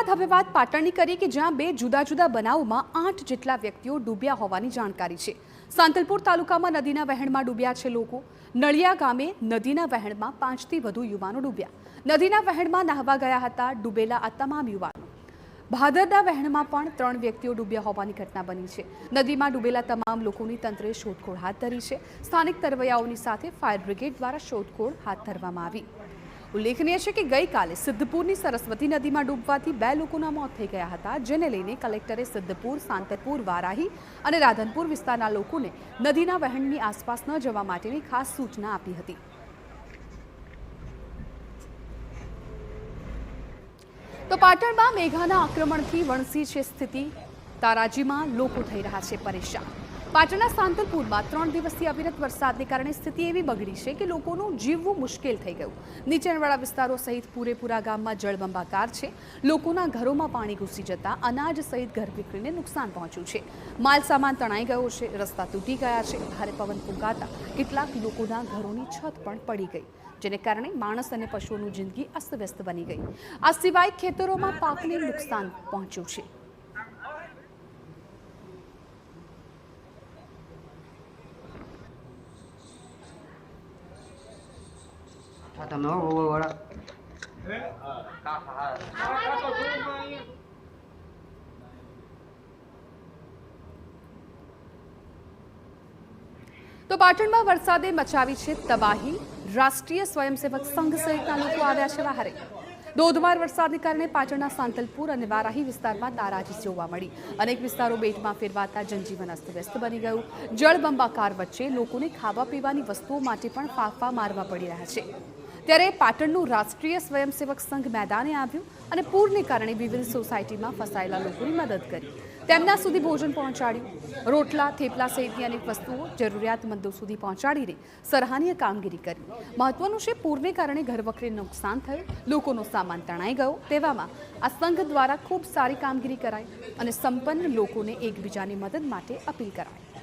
બાદ હવે વાત પાટણની કરી કે જ્યાં બે જુદા જુદા બનાવોમાં 8 જેટલા વ્યક્તિઓ ડૂબ્યા હોવાની જાણકારી છે। સાંતલપુર તાલુકામાં નદીના વહેણમાં ડૂબ્યા છે લોકો। નળિયા ગામે નદીના વહેણમાં 5 થી વધુ યુવાનો ડૂબ્યા। નદીના વહેણમાં નહાવા ગયા હતા ડૂબેલા આ તમામ યુવાનો। ભાદરના વહેણમાં પણ 3 વ્યક્તિઓ ડૂબ્યા હોવાની ઘટના બની છે। નદીમાં ડૂબેલા તમામ લોકોની તંત્રે શોધખોળ હાથ ધરી છે। સ્થાનિક તરવૈયાઓની સાથે ફાયર બ્રિગેડ દ્વારા શોધખોળ હાથ ધરવામાં આવી। ઉલ્લેખનીય છે કે ગઈકાલે સિદ્ધપુરની સરસ્વતી નદીમાં ડૂબવાથી 2 લોકોના મોત થઈ ગયા હતા, જેને લઈને કલેક્ટરે સિદ્ધપુર, સાંતલપુર, વારાહી અને રાધનપુર વિસ્તારના લોકોને નદીના વહેણની આસપાસ ન જવા માટેની ખાસ સૂચના આપી હતી। તો પાટણમાં મેઘાના આક્રમણથી વણસી છે સ્થિતિ। તારાજીમાં લોકો થઈ રહ્યા છે પરેશાન। પાટણના સાંતલપુરમાં 3 દિવસથી અવિરત વરસાદને કારણે સ્થિતિ એવી બગડી છે કે લોકોનું જીવવું મુશ્કેલ થઈ ગયું। નીચાણવાળા વિસ્તારો સહિત પૂરેપૂરા ગામમાં જળબંબાકાર છે। લોકોના ઘરોમાં પાણી ઘૂસી જતા અનાજ સહિત ઘર વિખરીને નુકસાન પહોંચ્યું છે। માલ સામાન તણાઈ ગયો છે, રસ્તા તૂટી ગયા છે। ભારે પવન ફૂંકાતા કેટલાક લોકોના ઘરોની છત પણ પડી ગઈ, જેને કારણે માણસ અને પશુઓની જિંદગી અસ્તવ્યસ્ત બની ગઈ। આ સિવાય ખેતરોમાં પાકને નુકસાન પહોંચ્યું છે। તો પાટણમાં વરસાદે મચાવી છે તબાહી। રાષ્ટ્રીય સ્વયંસેવક સંઘ સહિતના લોકો આવ્યા છે બહારે। ધોધમાર વરસાદને કારણે પાટણના સાંતલપુર અને વારાહી વિસ્તારમાં તારાજી જોવા મળી। અનેક વિસ્તારો બેટમાં ફેરવાતા જનજીવન અસ્તવ્યસ્ત બની ગયું। જળબંબાકાર વચ્ચે લોકોને ખાવા પીવાની વસ્તુઓ માટે પણ ફાંફા મારવા પડી રહ્યા છે। ત્યારે પાટણનું રાષ્ટ્રીય સ્વયંસેવક સંઘ મેદાને આવ્યું અને પૂરને કારણે વિવિધ સોસાયટીમાં ફસાયેલા લોકોની મદદ કરી। તેમના સુધી ભોજન પહોંચાડ્યું। રોટલા, થેપલા સહિતની અનેક વસ્તુઓ જરૂરિયાતમંદો સુધી પહોંચાડીને સરાહનીય કામગીરી કરી। મહત્વનું છે, પૂરને કારણે ઘરવખરીને નુકસાન થયું, લોકોનો સામાન તણાઈ ગયો। તેવામાં આ સંઘ દ્વારા ખૂબ સારી કામગીરી કરાઈ અને સંપન્ન લોકોને એકબીજાની મદદ માટે અપીલ કરાઈ।